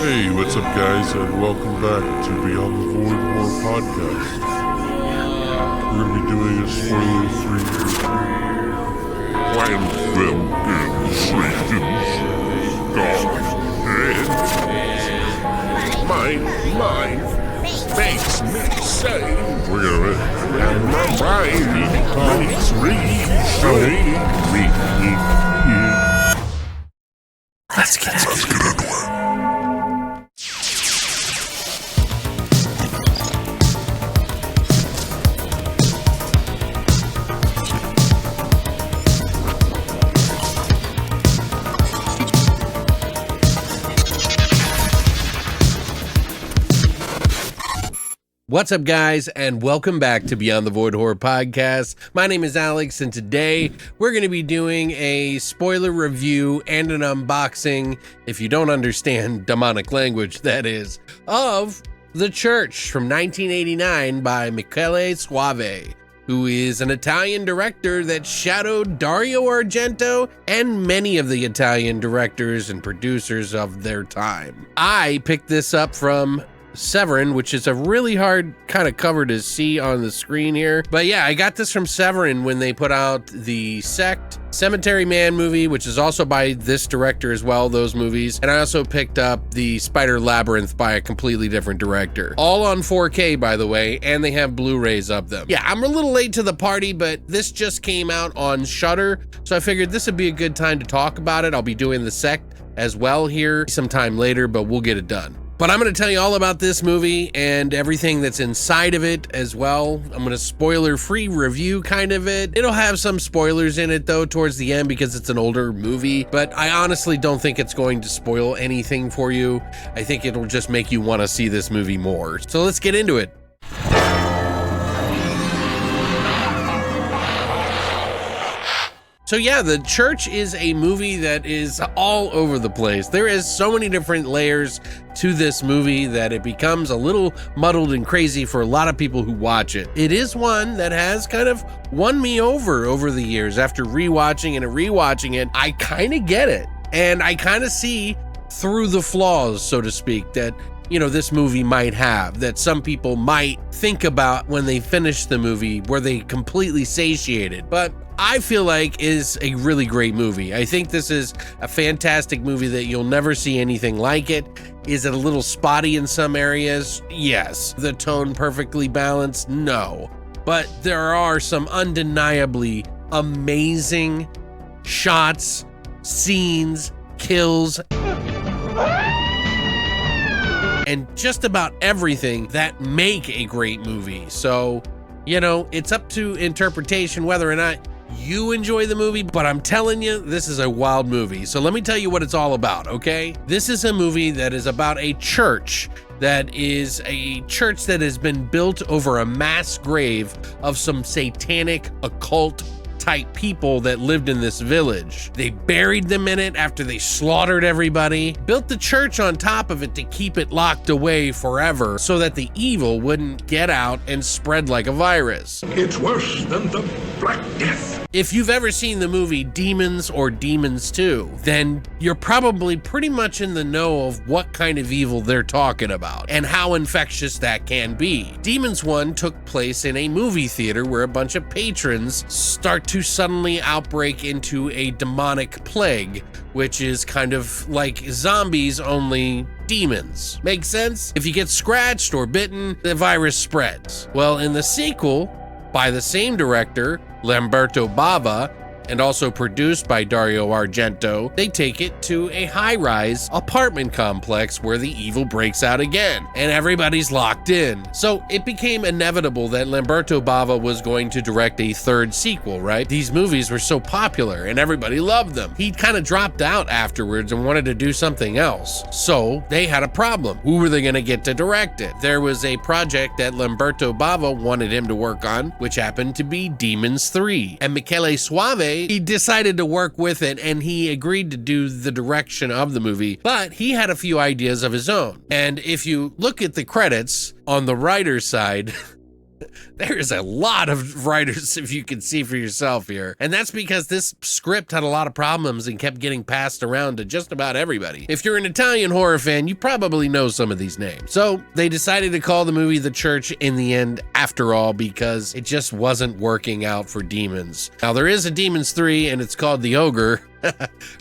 Hey, what's up, guys, and welcome back to Beyond the Void Horror Podcast. We're going to be doing a spoiler-free review. While them demonstrations gone mine makes me say we're gonna and my mind makes me say Let's get into it. What's up, guys, and welcome back to Beyond the Void Horror Podcast. My name is Alex, and today we're going to be doing a spoiler review and an unboxing, if you don't understand demonic language, that is, of The Church from 1989 by Michele Soavi, who is an Italian director that shadowed Dario Argento and many of the Italian directors and producers of their time. I picked this up from Severin, which is a really hard kind of cover to see on the screen here. But yeah, I got this from Severin when they put out the Sect, Cemetery Man movie, which is also by this director as well, those movies. And I also picked up the Spider Labyrinth by a completely different director. All on 4K, by the way, and they have Blu-rays of them. Yeah, I'm a little late to the party, but this just came out on Shudder, so I figured this would be a good time to talk about it. I'll be doing the Sect as well here sometime later, but we'll get it done. But I'm going to tell you all about this movie and everything that's inside of it as well. I'm going to spoiler-free review kind of it. It'll have some spoilers in it, though, towards the end because it's an older movie. But I honestly don't think it's going to spoil anything for you. I think it'll just make you want to see this movie more. So let's get into it. So yeah, The Church is a movie that is all over the place. There is so many different layers to this movie that it becomes a little muddled and crazy for a lot of people who watch it. It is one that has kind of won me over the years. After rewatching it, I kind of get it. And I kind of see through the flaws, so to speak, that this movie might have, that some people might think about when they finish the movie, were they completely satiated? But I feel like is a really great movie. I think this is a fantastic movie that you'll never see anything like it. Is it a little spotty in some areas? Yes. The tone perfectly balanced? No. But there are some undeniably amazing shots, scenes, kills, and just about everything that make a great movie. So, it's up to interpretation whether or not you enjoy the movie, but I'm telling you, this is a wild movie. So let me tell you what it's all about, okay? This is a movie that is about a church that has been built over a mass grave of some satanic occult type people that lived in this village. They buried them in it after they slaughtered everybody, built the church on top of it to keep it locked away forever so that the evil wouldn't get out and spread like a virus. It's worse than the Black Death. If you've ever seen the movie Demons or Demons 2, then you're probably pretty much in the know of what kind of evil they're talking about and how infectious that can be. Demons 1 took place in a movie theater where a bunch of patrons start to suddenly outbreak into a demonic plague, which is kind of like zombies, only demons. Make sense? If you get scratched or bitten, the virus spreads. Well, in the sequel, by the same director, Lamberto Bava, and also produced by Dario Argento, they take it to a high-rise apartment complex where the evil breaks out again, and everybody's locked in. So it became inevitable that Lamberto Bava was going to direct a third sequel, right? These movies were so popular and everybody loved them. He kind of dropped out afterwards and wanted to do something else. So they had a problem. Who were they going to get to direct it? There was a project that Lamberto Bava wanted him to work on, which happened to be Demons 3. And Michele Soavi, he decided to work with it and he agreed to do the direction of the movie, but he had a few ideas of his own. And if you look at the credits on the writer's side, There's a lot of writers, if you can see for yourself here. And that's because this script had a lot of problems and kept getting passed around to just about everybody. If you're an Italian horror fan, you probably know some of these names. So they decided to call the movie The Church in the end, after all, because it just wasn't working out for Demons. Now, there is a Demons 3, and it's called The Ogre,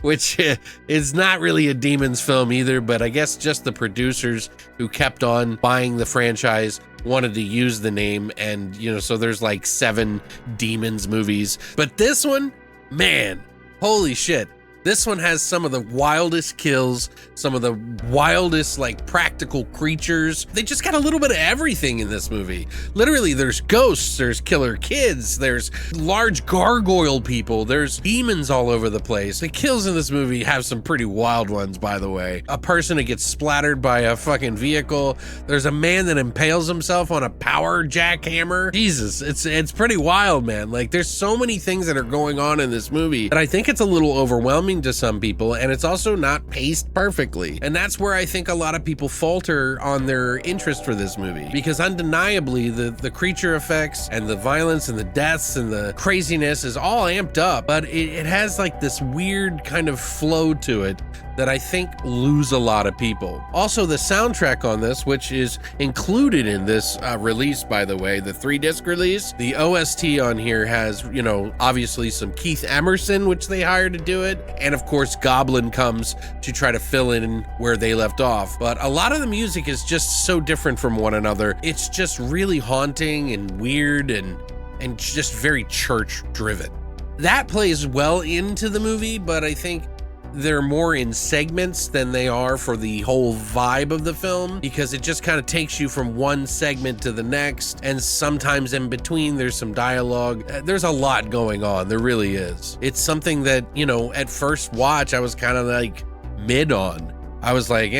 which is not really a Demons film either, but I guess just the producers who kept on buying the franchise wanted to use the name, and so there's like 7 Demons movies. But this one, man, holy shit. This one has some of the wildest kills, some of the wildest like practical creatures. They just got a little bit of everything in this movie. Literally, there's ghosts, there's killer kids, there's large gargoyle people, there's demons all over the place. The kills in this movie have some pretty wild ones, by the way. A person that gets splattered by a fucking vehicle. There's a man that impales himself on a power jackhammer. Jesus, it's pretty wild, man. Like, there's so many things that are going on in this movie that I think it's a little overwhelming to some people, and it's also not paced perfectly. And that's where I think a lot of people falter on their interest for this movie, because undeniably the creature effects and the violence and the deaths and the craziness is all amped up, but it has like this weird kind of flow to it that I think lose a lot of people. Also, the soundtrack on this, which is included in this release, by the way, the 3-disc release, the OST on here has, obviously some Keith Emerson, which they hired to do it, and of course Goblin comes to try to fill in where they left off. But a lot of the music is just so different from one another. It's just really haunting and weird and just very church driven. That plays well into the movie, but I think they're more in segments than they are for the whole vibe of the film, because it just kind of takes you from one segment to the next, and sometimes in between there's some dialogue. There's a lot going on, there really is. It's something that, at first watch I was kind of like mid on. I was like,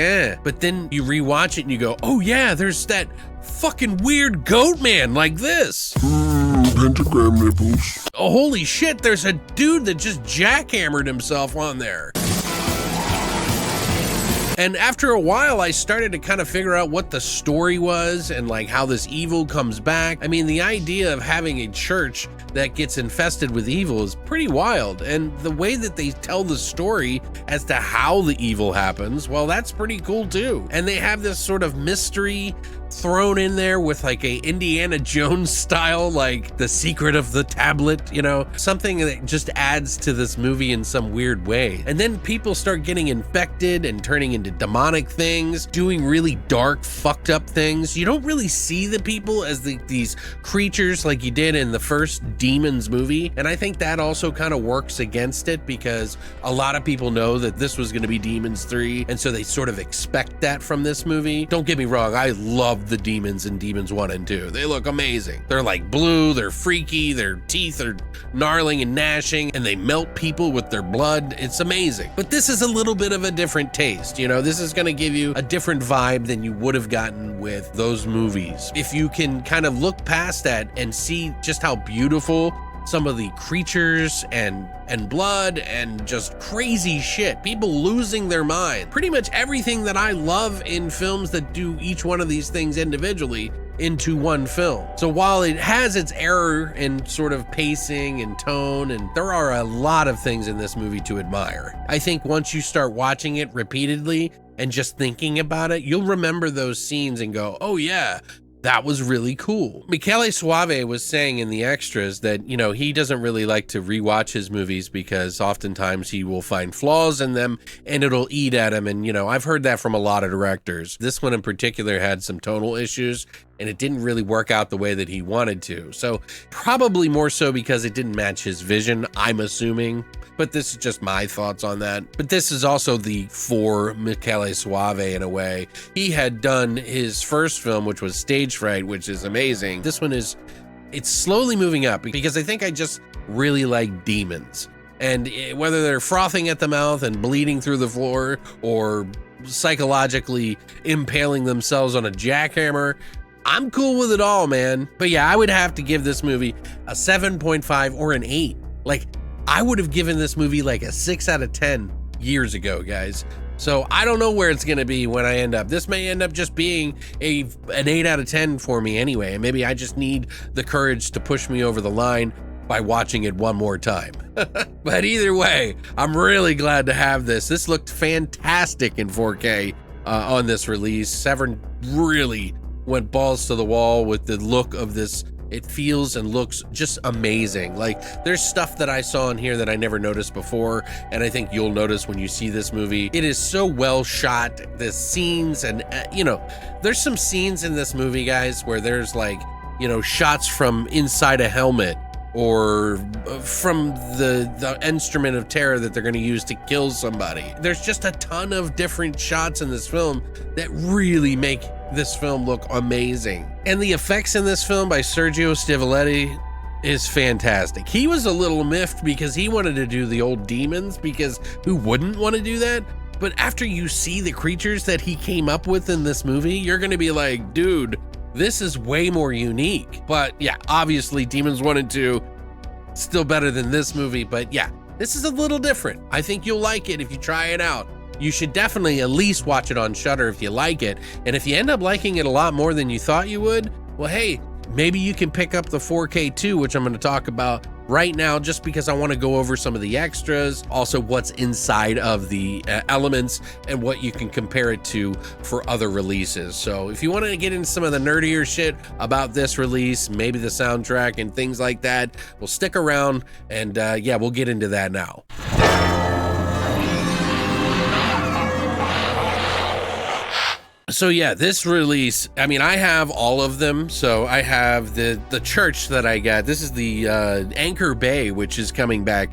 but then you rewatch it and you go, oh yeah, there's that fucking weird goat man like this. Pentagram nipples. Oh, holy shit, there's a dude that just jackhammered himself on there. And after a while, I started to kind of figure out what the story was and like how this evil comes back. I mean, the idea of having a church that gets infested with evil is pretty wild. And the way that they tell the story as to how the evil happens, well, that's pretty cool too. And they have this sort of mystery thrown in there with like a Indiana Jones style, like the secret of the tablet, something that just adds to this movie in some weird way. And then people start getting infected and turning into demonic things, doing really dark, fucked up things. You don't really see the people as these creatures like you did in the first Demons movie. And I think that also kind of works against it, because a lot of people know that this was going to be Demons 3. And so they sort of expect that from this movie. Don't get me wrong, I love the demons in Demons 1 and 2. They look amazing. They're like blue, they're freaky, their teeth are gnarling and gnashing, and they melt people with their blood. It's amazing. But this is a little bit of a different taste. This is going to give you a different vibe than you would have gotten with those movies. If you can kind of look past that and see just how beautiful some of the creatures and blood and just crazy shit, people losing their mind, pretty much everything that I love in films that do each one of these things individually into one film. So while it has its error in sort of pacing and tone, and there are a lot of things in this movie to admire, I think once you start watching it repeatedly and just thinking about it, you'll remember those scenes and go, oh yeah, that was really cool. Michele Soave was saying in the extras that, he doesn't really like to rewatch his movies because oftentimes he will find flaws in them and it'll eat at him. And, I've heard that from a lot of directors. This one in particular had some tonal issues and it didn't really work out the way that he wanted to. So probably more so because it didn't match his vision, I'm assuming. But this is just my thoughts on that. But this is also the for Michele Soave in a way. He had done his first film, which was Stage Fright, which is amazing. This one it's slowly moving up because I think I just really like demons. And whether they're frothing at the mouth and bleeding through the floor or psychologically impaling themselves on a jackhammer, I'm cool with it all, man. But yeah, I would have to give this movie a 7.5 or an 8. Like, I would have given this movie like a 6 out of 10 years ago, guys. So I don't know where it's gonna be when I end up. This may end up just being an 8 out of 10 for me anyway. And maybe I just need the courage to push me over the line by watching it one more time. But either way, I'm really glad to have this. This looked fantastic in 4K on this release. Severin really went balls to the wall with the look of this. It feels and looks just amazing. Like, there's stuff that I saw in here that I never noticed before, and I think you'll notice when you see this movie. It is so well shot. The scenes and, there's some scenes in this movie, guys, where there's like, shots from inside a helmet or from the instrument of terror that they're going to use to kill somebody. There's just a ton of different shots in this film that really make this film look amazing. And the effects in this film by Sergio Stivoletti is fantastic. He was a little miffed because he wanted to do the old demons, because who wouldn't want to do that? But after you see the creatures that he came up with in this movie, you're going to be like, dude, this is way more unique. But yeah, obviously Demons 1 and 2 still better than this movie, but yeah, this is a little different. I think you'll like it if you try it out. You should definitely at least watch it on Shudder if you like it. And if you end up liking it a lot more than you thought you would, well, hey, maybe you can pick up the 4K too, which I'm going to talk about right now, just because I want to go over some of the extras, also what's inside of the elements and what you can compare it to for other releases. So if you want to get into some of the nerdier shit about this release, maybe the soundtrack and things like that, well, stick around and yeah, we'll get into that now. So yeah, this release, I mean, I have all of them. So I have the church that I got. This is the Anchor Bay, which is coming back.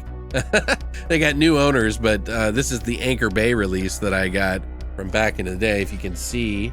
They got new owners, but this is the Anchor Bay release that I got from back in the day, if you can see.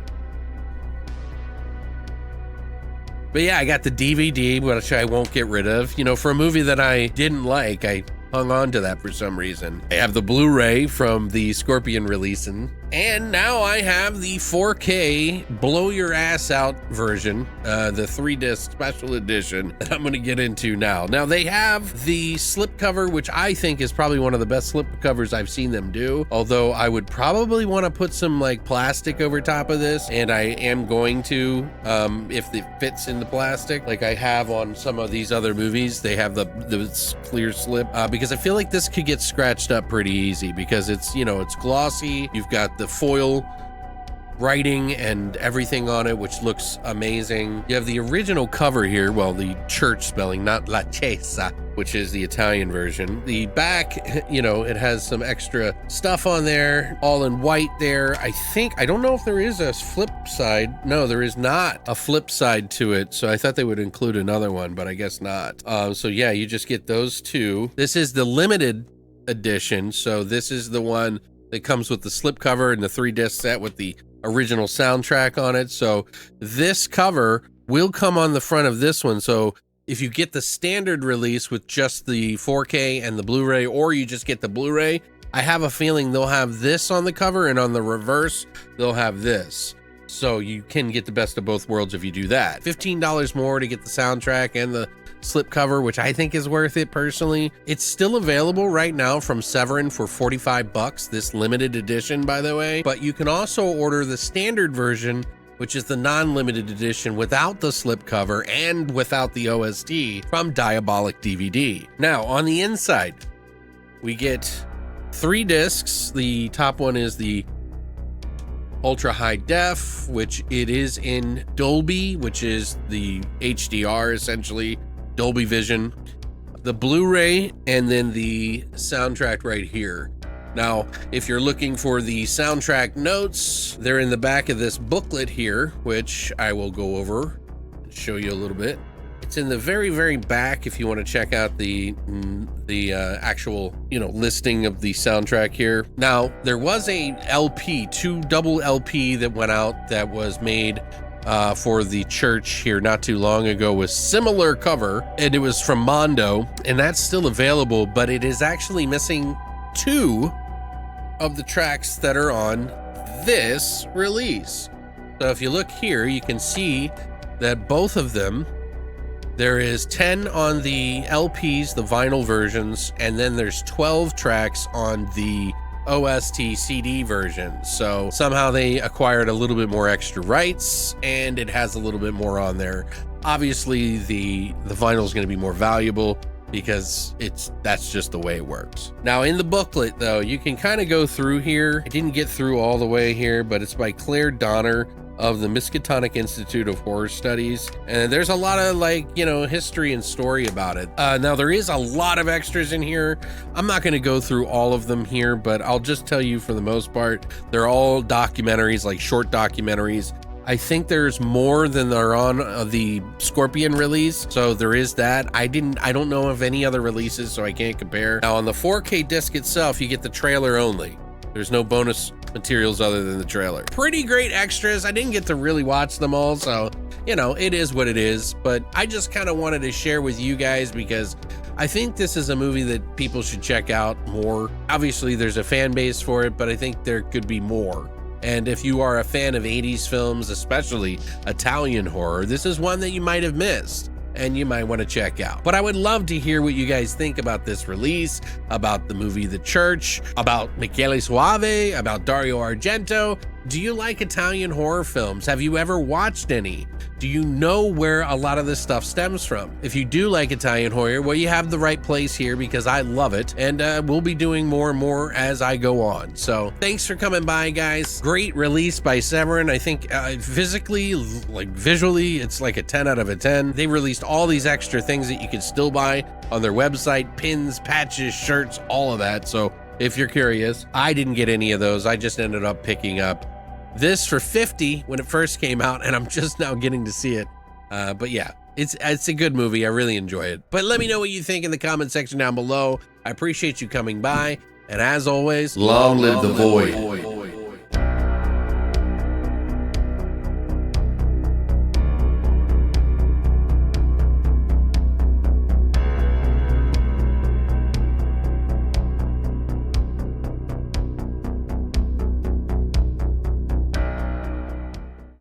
But yeah, I got the DVD, which I won't get rid of. For a movie that I didn't like, I hung on to that for some reason. I have the Blu-ray from the Scorpion releasing, and now I have the 4K blow your ass out version, the 3-disc special edition that I'm going to get into now. Now they have the slipcover, which I think is probably one of the best slipcovers I've seen them do, although I would probably want to put some like plastic over top of this, and I am going to, if it fits in the plastic like I have on some of these other movies. They have the clear slip, because I feel like this could get scratched up pretty easy, because it's, it's glossy. You've got the foil writing and everything on it, which looks amazing. You have the original cover here, well, the church spelling, not La Chiesa, which is the Italian version. The back, it has some extra stuff on there, all in white there. I don't know if there is a flip side. No, there is not a flip side to it. So I thought they would include another one, but I guess not. So yeah, you just get those two. This is the limited edition. So this is the one that comes with the slipcover and the 3-disc set with the original soundtrack on it. So this cover will come on the front of this one. So if you get the standard release with just the 4K and the Blu-ray, or you just get the Blu-ray, I have a feeling they'll have this on the cover, and on the reverse, they'll have this. So you can get the best of both worlds if you do that. $15 more to get the soundtrack and the slipcover, which I think is worth it personally. It's still available right now from Severin for $45, this limited edition, by the way. But you can also order the standard version, which is the non-limited edition without the slipcover and without the OSD from Diabolic DVD. Now, on the inside, we get 3 discs. The top one is the ultra high def, which it is in Dolby, which is the HDR, essentially Dolby Vision, the Blu-ray, and then the soundtrack right here. Now, if you're looking for the soundtrack notes, they're in the back of this booklet here, which I will go over and show you a little bit. It's in the very, very back if you want to check out the actual, listing of the soundtrack here. Now, there was a LP, 2 double LP that went out that was made for the church here not too long ago with similar cover, and it was from Mondo, and that's still available, but it is actually missing 2 of the tracks that are on this release. So if you look here, you can see that both of them, there is 10 on the LPs, the vinyl versions, and then there's 12 tracks on the OST CD version. So somehow they acquired a little bit more extra rights and it has a little bit more on there. Obviously the vinyl is going to be more valuable because that's just the way it works. Now in the booklet though, you can kind of go through here. I didn't get through all the way here, but it's by Claire Donner of the Miskatonic Institute of Horror Studies, and there's a lot of history and story about it. Now there is a lot of extras in here. I'm not going to go through all of them here, but I'll just tell you for the most part they're all documentaries, like short documentaries. I think there's more than are on the Scorpion release, so there is that. I don't know of any other releases, so I can't compare. Now on the 4K disc itself, you get the trailer only. There's no bonus materials other than the trailer. Pretty great extras. I didn't get to really watch them all, so it is what it is, but I just kind of wanted to share with you guys because I think this is a movie that people should check out more. Obviously there's a fan base for it, but I think there could be more. And if you are a fan of 80s films, especially Italian horror, this is one that you might have missed and you might want to check out. But I would love to hear what you guys think about this release, about the movie The Church, about Michele Soave, about Dario Argento. Do you like Italian horror films? Have you ever watched any? Do you know where a lot of this stuff stems from? If you do like Italian horror, well, you have the right place here because I love it, and we'll be doing more and more as I go on. So thanks for coming by, guys. Great release by Severin. I think visually, it's like a 10 out of a 10. They released all these extra things that you can still buy on their website: pins, patches, shirts, all of that. So if you're curious, I didn't get any of those. I just ended up picking up this for $50 when it first came out, and I'm just now getting to see it. But yeah, it's a good movie. I really enjoy it. But let me know what you think in the comment section down below. I appreciate you coming by, and as always, Long live the void.